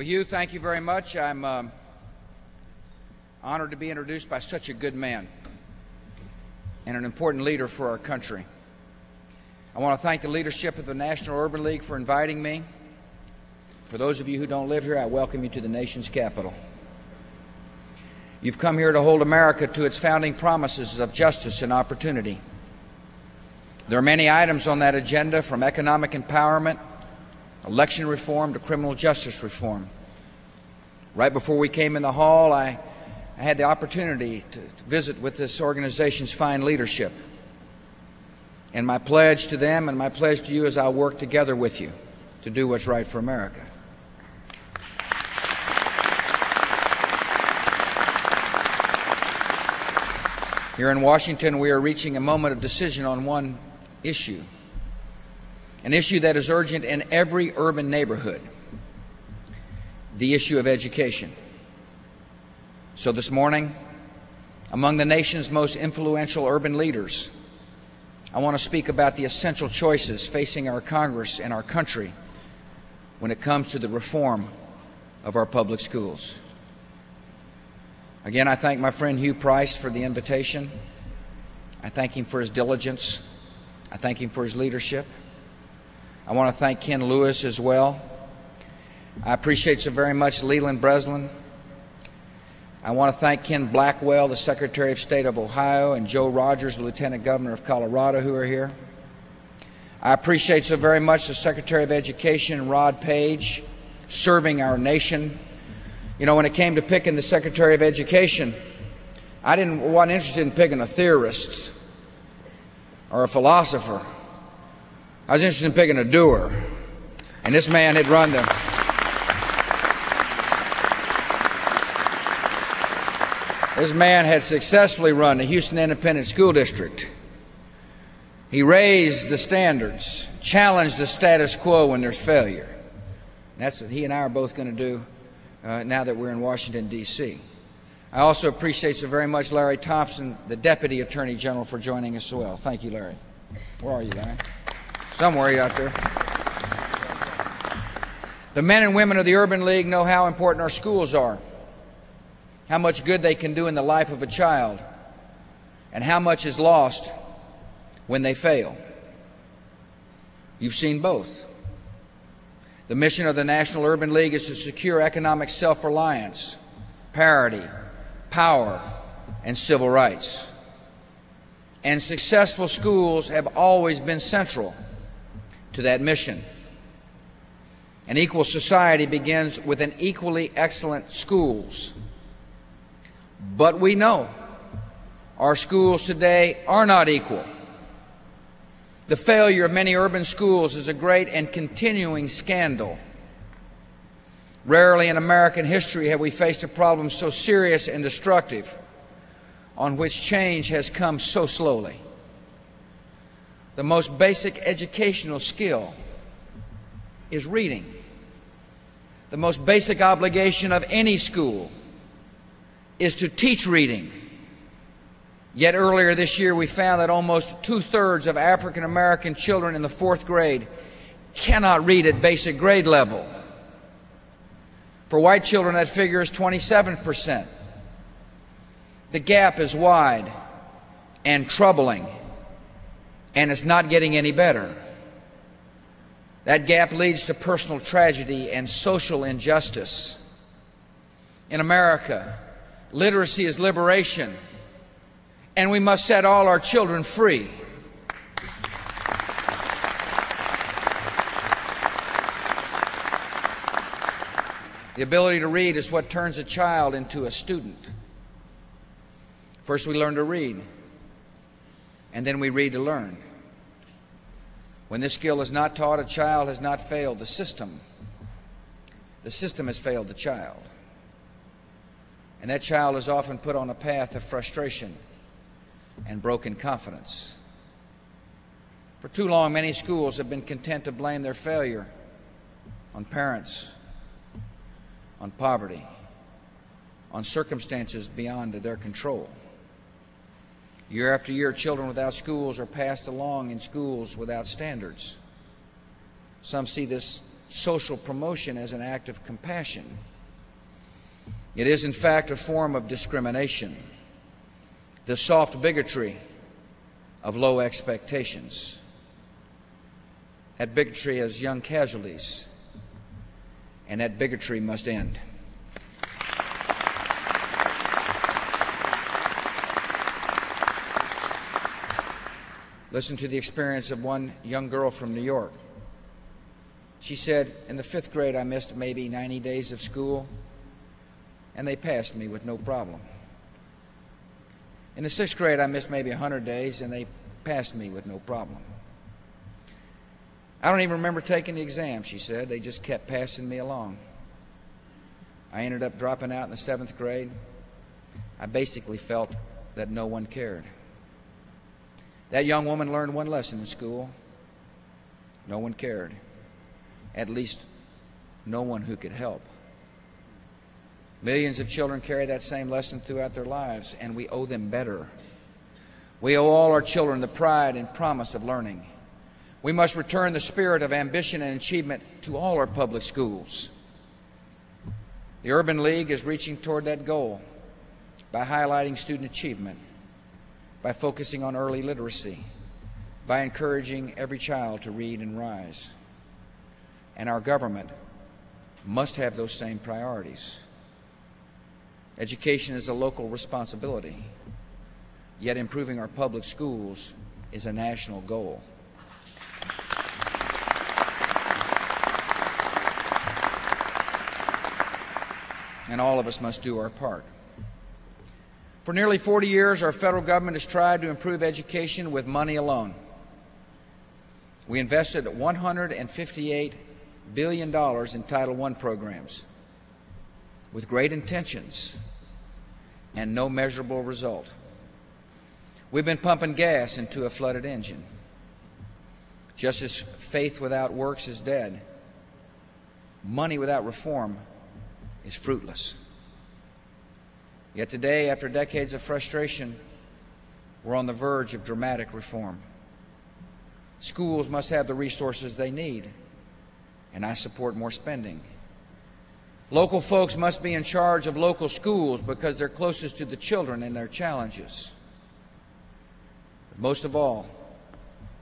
Well, Hugh, thank you very much. I'm honored to be introduced by such a good man and an important leader for our country. I want to thank the leadership of the National Urban League for inviting me. For those of you who don't live here, I welcome you to the nation's capital. You've come here to hold America to its founding promises of justice and opportunity. There are many items on that agenda, from economic empowerment, election reform, to criminal justice reform. Right before we came in the hall, I had the opportunity to visit with this organization's fine leadership. And my pledge to them and my pledge to you is I'll work together with you to do what's right for America. Here in Washington, we are reaching a moment of decision on one issue, an issue that is urgent in every urban neighborhood: the issue of education. So this morning, among the nation's most influential urban leaders, I want to speak about the essential choices facing our Congress and our country when it comes to the reform of our public schools. Again, I thank my friend Hugh Price for the invitation. I thank him for his diligence. I thank him for his leadership. I want to thank Ken Lewis as well. I appreciate so very much Leland Breslin. I want to thank Ken Blackwell, the Secretary of State of Ohio, and Joe Rogers, the Lieutenant Governor of Colorado, who are here. I appreciate so very much the Secretary of Education, Rod Page, serving our nation. You know, when it came to picking the Secretary of Education, I wasn't interested in picking a theorist or a philosopher. I was interested in picking a doer. And this man had run This man had successfully run the Houston Independent School District. He raised the standards, challenged the status quo when there's failure. And that's what he and I are both going to do now that we're in Washington, D.C. I also appreciate so very much Larry Thompson, the Deputy Attorney General, for joining us as well. Thank you, Larry. Where are you, Larry? Somewhere out there. The men and women of the Urban League know how important our schools are, how much good they can do in the life of a child, and how much is lost when they fail. You've seen both. The mission of the National Urban League is to secure economic self-reliance, parity, power, and civil rights. And successful schools have always been central to that mission. An equal society begins with an equally excellent schools. But we know our schools today are not equal. The failure of many urban schools is a great and continuing scandal. Rarely in American history have we faced a problem so serious and destructive, on which change has come so slowly. The most basic educational skill is reading. The most basic obligation of any school is to teach reading. Yet earlier this year we found that almost 2/3 of African American children in the 4th grade cannot read at basic grade level. For white children, that figure is 27%. The gap is wide and troubling, and it's not getting any better. That gap leads to personal tragedy and social injustice. In America, literacy is liberation, and we must set all our children free. The ability to read is what turns a child into a student. First we learn to read, and then we read to learn. When this skill is not taught, a child has not failed the system. The system has failed the child. And that child is often put on a path of frustration and broken confidence. For too long, many schools have been content to blame their failure on parents, on poverty, on circumstances beyond their control. Year after year, children without schools are passed along in schools without standards. Some see this social promotion as an act of compassion. It is, in fact, a form of discrimination, the soft bigotry of low expectations. That bigotry has young casualties, and that bigotry must end. Listen to the experience of one young girl from New York. She said, in the 5th grade, I missed maybe 90 days of school, and they passed me with no problem. In the 6th grade, I missed maybe 100 days, and they passed me with no problem. I don't even remember taking the exam, she said. They just kept passing me along. I ended up dropping out in the 7th grade. I basically felt that no one cared. That young woman learned one lesson in school. No one cared. At least no one who could help. Millions of children carry that same lesson throughout their lives, and we owe them better. We owe all our children the pride and promise of learning. We must return the spirit of ambition and achievement to all our public schools. The Urban League is reaching toward that goal by highlighting student achievement, by focusing on early literacy, by encouraging every child to read and rise. And our government must have those same priorities. Education is a local responsibility, yet improving our public schools is a national goal. And all of us must do our part. For nearly 40 years, our federal government has tried to improve education with money alone. We invested $158 billion in Title I programs with great intentions and no measurable result. We've been pumping gas into a flooded engine. Just as faith without works is dead, money without reform is fruitless. Yet today, after decades of frustration, we're on the verge of dramatic reform. Schools must have the resources they need, and I support more spending. Local folks must be in charge of local schools because they're closest to the children and their challenges. But most of all,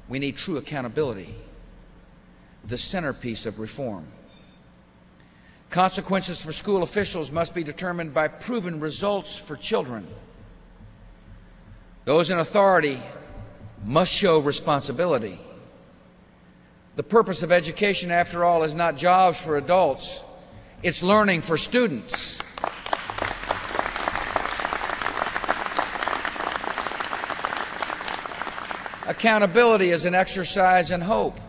we need true accountability, the centerpiece of reform. Consequences for school officials must be determined by proven results for children. Those in authority must show responsibility. The purpose of education, after all, is not jobs for adults. It's learning for students. Accountability is an exercise in hope.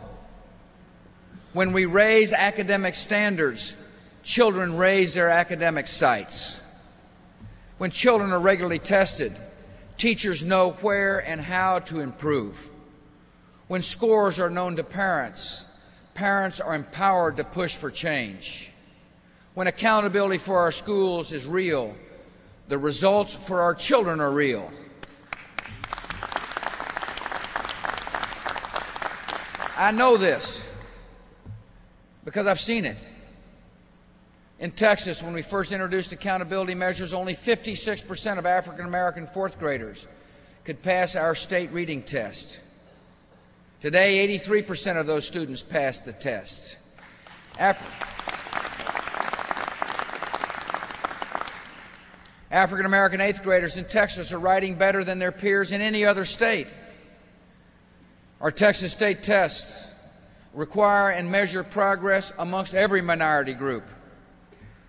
When we raise academic standards, children raise their academic sights. When children are regularly tested, teachers know where and how to improve. When scores are known to parents, parents are empowered to push for change. When accountability for our schools is real, the results for our children are real. I know this because I've seen it. In Texas, when we first introduced accountability measures, only 56% of African American 4th graders could pass our state reading test. Today, 83% of those students passed the test. African American 8th graders in Texas are writing better than their peers in any other state. Our Texas state tests require and measure progress amongst every minority group.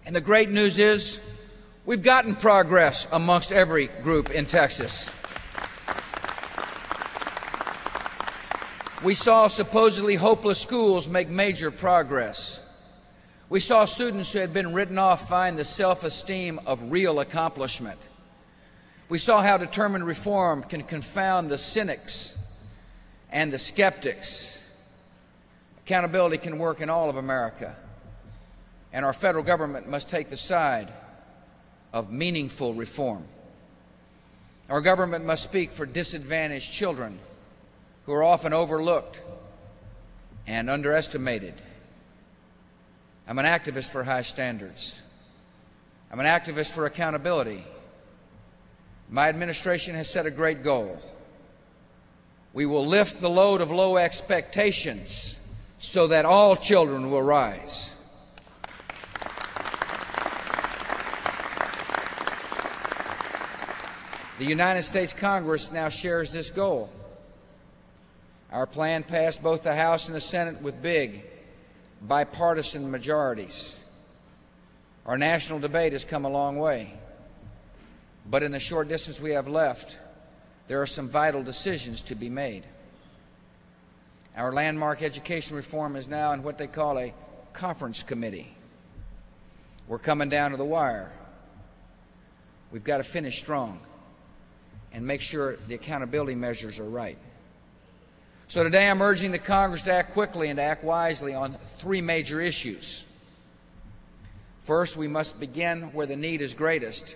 And the great news is we've gotten progress amongst every group in Texas. We saw supposedly hopeless schools make major progress. We saw students who had been written off find the self-esteem of real accomplishment. We saw how determined reform can confound the cynics and the skeptics. Accountability can work in all of America, and our federal government must take the side of meaningful reform. Our government must speak for disadvantaged children who are often overlooked and underestimated. I'm an activist for high standards. I'm an activist for accountability. My administration has set a great goal. We will lift the load of low expectations so that all children will rise. The United States Congress now shares this goal. Our plan passed both the House and the Senate with big, bipartisan majorities. Our national debate has come a long way. But in the short distance we have left, there are some vital decisions to be made. Our landmark education reform is now in what they call a conference committee. We're coming down to the wire. We've got to finish strong and make sure the accountability measures are right. So today I'm urging the Congress to act quickly and to act wisely on three major issues. First, we must begin where the need is greatest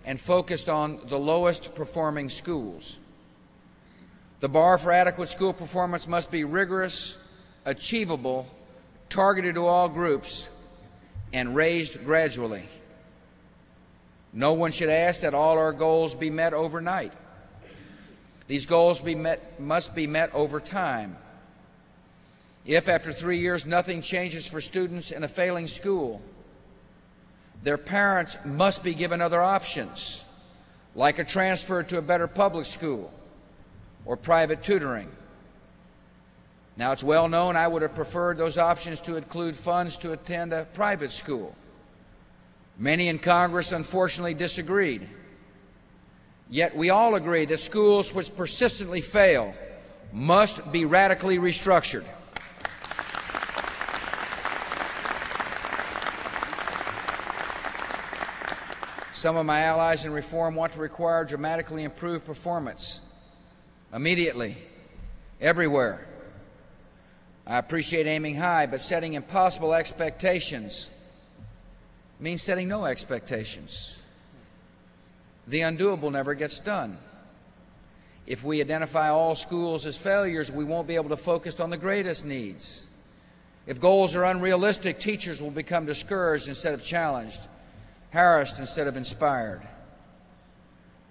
and focused on the lowest performing schools. The bar for adequate school performance must be rigorous, achievable, targeted to all groups, and raised gradually. No one should ask that all our goals be met overnight. These goals must be met over time. If after 3 years nothing changes for students in a failing school, their parents must be given other options, like a transfer to a better public school or private tutoring. Now, it's well known I would have preferred those options to include funds to attend a private school. Many in Congress unfortunately disagreed. Yet we all agree that schools which persistently fail must be radically restructured. Some of my allies in reform want to require dramatically improved performance immediately, everywhere. I appreciate aiming high, but setting impossible expectations means setting no expectations. The undoable never gets done. If we identify all schools as failures, we won't be able to focus on the greatest needs. If goals are unrealistic, teachers will become discouraged instead of challenged, harassed instead of inspired.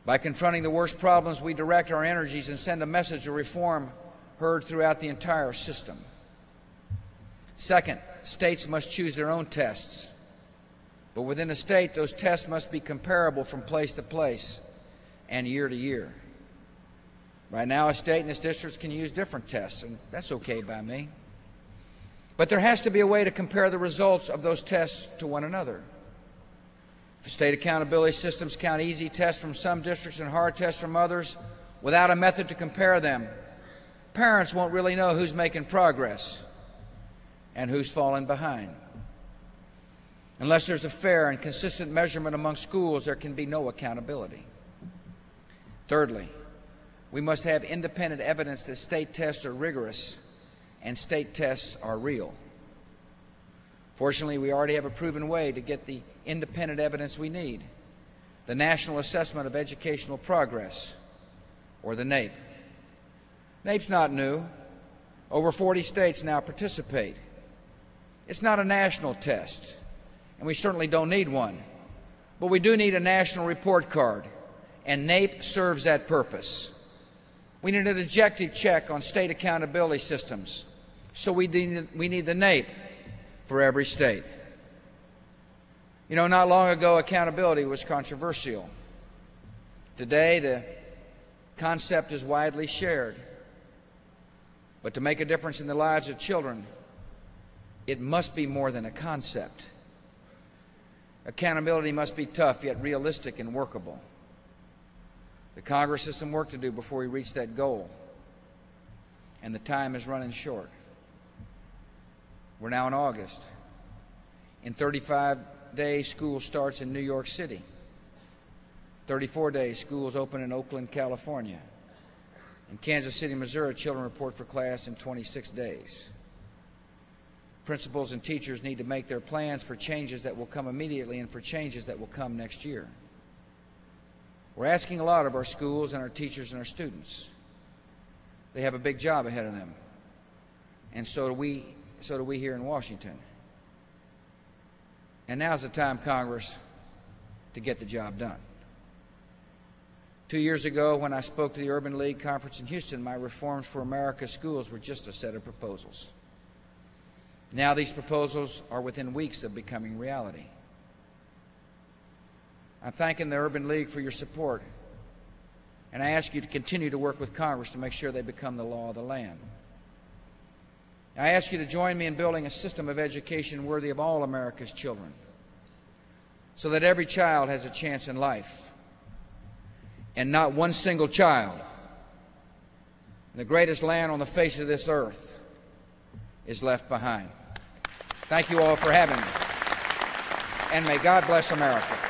By confronting the worst problems, we direct our energies and send a message of reform heard throughout the entire system. Second, states must choose their own tests. But within a state, those tests must be comparable from place to place and year to year. Right now, a state and its districts can use different tests, and that's okay by me. But there has to be a way to compare the results of those tests to one another. If state accountability systems count easy tests from some districts and hard tests from others without a method to compare them, parents won't really know who's making progress and who's falling behind. Unless there's a fair and consistent measurement among schools, there can be no accountability. Thirdly, we must have independent evidence that state tests are rigorous and state tests are real. Fortunately, we already have a proven way to get the independent evidence we need: the National Assessment of Educational Progress, or the NAEP. NAEP's not new. Over 40 states now participate. It's not a national test, and we certainly don't need one. But we do need a national report card, and NAEP serves that purpose. We need an objective check on state accountability systems, so we need the NAEP for every state. You know, not long ago, accountability was controversial. Today, the concept is widely shared. But to make a difference in the lives of children, it must be more than a concept. Accountability must be tough, yet realistic and workable. The Congress has some work to do before we reach that goal, and the time is running short. We're now in August. In 35 days, school starts in New York City. 34 days, schools open in Oakland, California. In Kansas City, Missouri, children report for class in 26 days. Principals and teachers need to make their plans for changes that will come immediately and for changes that will come next year. We're asking a lot of our schools and our teachers and our students. They have a big job ahead of them, and so do we here in Washington. And now's the time, Congress, to get the job done. 2 years ago, when I spoke to the Urban League Conference in Houston, my Reforms for America's schools were just a set of proposals. Now these proposals are within weeks of becoming reality. I'm thanking the Urban League for your support, and I ask you to continue to work with Congress to make sure they become the law of the land. I ask you to join me in building a system of education worthy of all America's children, so that every child has a chance in life, and not one single child in the greatest land on the face of this earth is left behind. Thank you all for having me, and may God bless America.